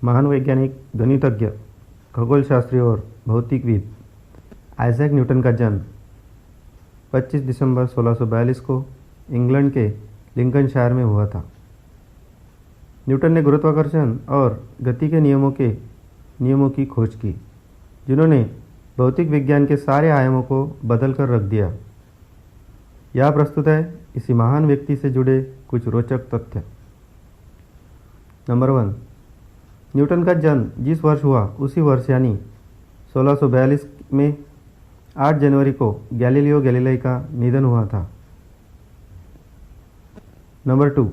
महान वैज्ञानिक, गणितज्ञ, खगोलशास्त्री और भौतिकविद आइजैक न्यूटन का जन्म 25 दिसंबर 1642 को इंग्लैंड के लिंकनशायर में हुआ था। न्यूटन ने गुरुत्वाकर्षण और गति के नियमों की खोज की, जिन्होंने भौतिक विज्ञान के सारे आयामों को बदल कर रख दिया। यह प्रस्तुत है इसी महान व्यक्ति से जुड़े कुछ रोचक तथ्य। नंबर 1, न्यूटन का जन्म जिस वर्ष हुआ उसी वर्ष यानी 1642 में 8 जनवरी को गैलीलियो गैलीलाई का निधन हुआ था। नंबर 2,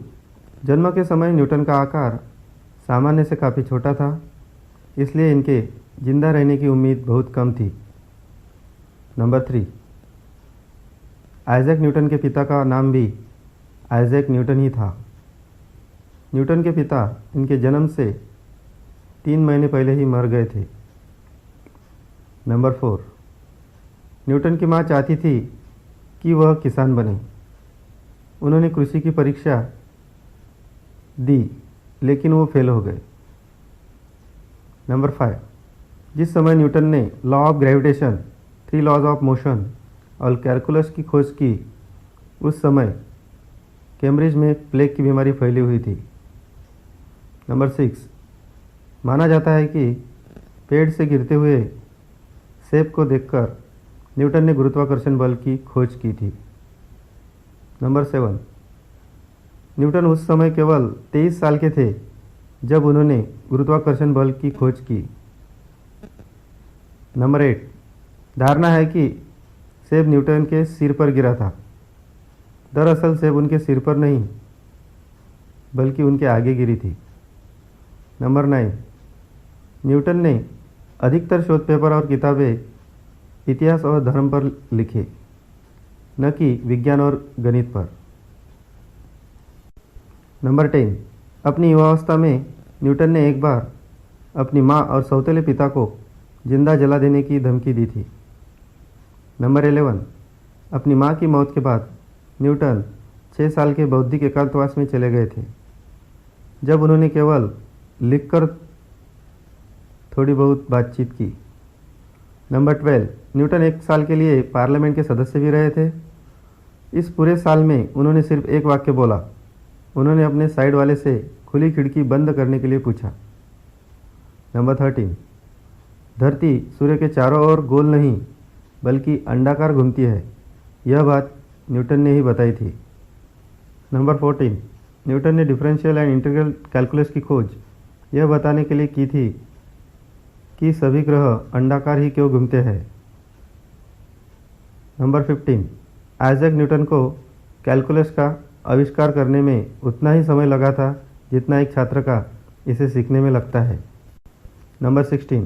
जन्म के समय न्यूटन का आकार सामान्य से काफ़ी छोटा था, इसलिए इनके जिंदा रहने की उम्मीद बहुत कम थी। नंबर 3, आइजैक न्यूटन के पिता का नाम भी आइजैक न्यूटन ही था। न्यूटन के पिता इनके जन्म से 3 महीने पहले ही मर गए थे। नंबर 4, न्यूटन की माँ चाहती थी कि वह किसान बने। उन्होंने कृषि की परीक्षा दी, लेकिन वो फेल हो गए। नंबर 5, जिस समय न्यूटन ने law of gravitation, 3 laws of motion और कैलकुलस की खोज की, उस समय कैम्ब्रिज में प्लेग की बीमारी फैली हुई थी। नंबर 6, माना जाता है कि पेड़ से गिरते हुए सेब को देखकर न्यूटन ने गुरुत्वाकर्षण बल की खोज की थी। नंबर 7, न्यूटन उस समय केवल 23 साल के थे जब उन्होंने गुरुत्वाकर्षण बल की खोज की। नंबर 8, धारणा है कि सेब न्यूटन के सिर पर गिरा था। दरअसल सेब उनके सिर पर नहीं, बल्कि उनके आगे गिरी थी। नंबर 9, न्यूटन ने अधिकतर शोध पेपर और किताबें इतिहास और धर्म पर लिखे, न कि विज्ञान और गणित पर। नंबर 10, अपनी युवावस्था में न्यूटन ने एक बार अपनी माँ और सौतेले पिता को जिंदा जला देने की धमकी दी थी। नंबर 11, अपनी माँ की मौत के बाद न्यूटन 6 साल के बौद्धिक एकांतवास में चले गए थे, जब उन्होंने केवल लिखकर थोड़ी बहुत बातचीत की। नंबर 12, न्यूटन 1 साल के लिए पार्लियामेंट के सदस्य भी रहे थे। इस पूरे साल में उन्होंने सिर्फ एक वाक्य बोला। उन्होंने अपने साइड वाले से खुली खिड़की बंद करने के लिए पूछा। नंबर 13, धरती सूर्य के चारों ओर गोल नहीं बल्कि अंडाकार घूमती है, यह बात न्यूटन ने ही बताई थी। नंबर 14, न्यूटन ने डिफरेंशियल एंड इंटीग्रल कैलकुलस की खोज यह बताने के लिए की थी कि सभी ग्रह अंडाकार ही क्यों घूमते हैं। नंबर 15, आइजैक न्यूटन को कैलकुलस का आविष्कार करने में उतना ही समय लगा था जितना एक छात्र का इसे सीखने में लगता है। नंबर 16,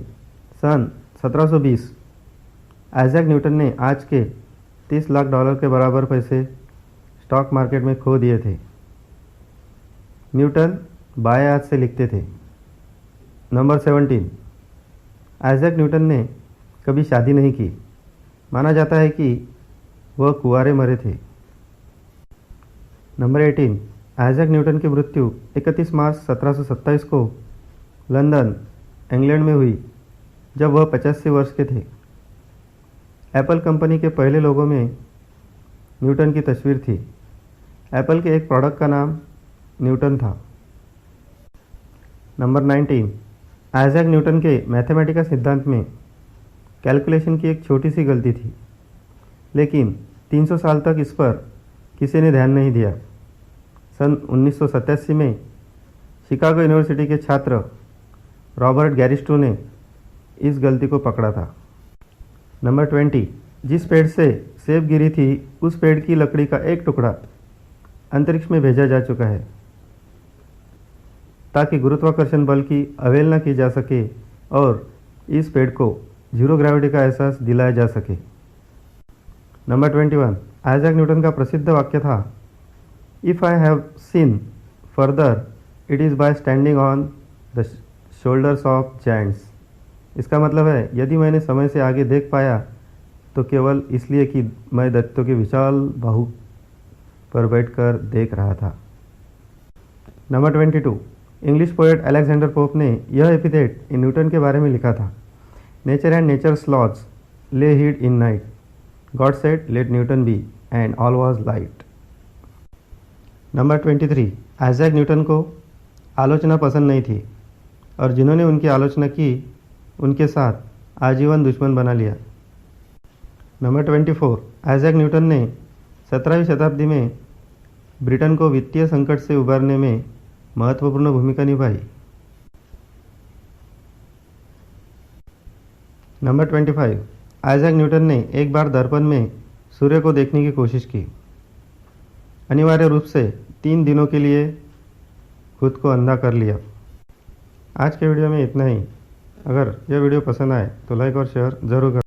सन 1720 आइजैक न्यूटन ने आज के $30 लाख के बराबर पैसे स्टॉक मार्केट में खो दिए थे। न्यूटन बाएं हाथ से लिखते थे। नंबर 17, आइजैक न्यूटन ने कभी शादी नहीं की। माना जाता है कि वह कुंवारे मरे थे। नंबर 18, आइजैक न्यूटन की मृत्यु 31 मार्च 1727 को लंदन, इंग्लैंड में हुई, जब वह 85 वर्ष के थे। एप्पल कंपनी के पहले लोगों में न्यूटन की तस्वीर थी। एप्पल के एक प्रोडक्ट का नाम न्यूटन था। नंबर 19, आइजैक न्यूटन के मैथमेटिकल सिद्धांत में कैलकुलेशन की एक छोटी सी गलती थी, लेकिन 300 साल तक इस पर किसी ने ध्यान नहीं दिया। सन 1987 में शिकागो यूनिवर्सिटी के छात्र रॉबर्ट गैरिस्टो ने इस गलती को पकड़ा था। नंबर 20, जिस पेड़ से सेब गिरी थी उस पेड़ की लकड़ी का एक टुकड़ा अंतरिक्ष में भेजा जा चुका है, ताकि गुरुत्वाकर्षण बल की अवहेलना की जा सके और इस पेड़ को जीरो ग्रेविटी का एहसास दिलाया जा सके। नंबर 21, आइजैक न्यूटन का प्रसिद्ध वाक्य था, if I have seen further it is by standing on the shoulders of giants. इसका मतलब है, यदि मैंने समय से आगे देख पाया तो केवल इसलिए कि मैं दैत्यों के विशाल बाहु पर बैठकर देख रहा था। Number 22, English poet Alexander pope ने यह एपिथेट इन न्यूटन के बारे में लिखा था। Nature and nature's laws lay hid in night, God said let Newton be and all was light. Number 23, Isaac Newton को आलोचना पसंद नहीं थी और जिन्होंने उनकी आलोचना की उनके साथ आजीवन दुश्मन बना लिया। नंबर 24, आइजैक न्यूटन ने 17वीं शताब्दी में ब्रिटेन को वित्तीय संकट से उबारने में महत्वपूर्ण भूमिका निभाई। नंबर 25, आइजैक न्यूटन ने एक बार दर्पण में सूर्य को देखने की कोशिश की, अनिवार्य रूप से 3 दिनों के लिए खुद को अंधा कर लिया। आज के वीडियो में इतना ही। अगर यह वीडियो पसंद आए तो लाइक और शेयर ज़रूर करें।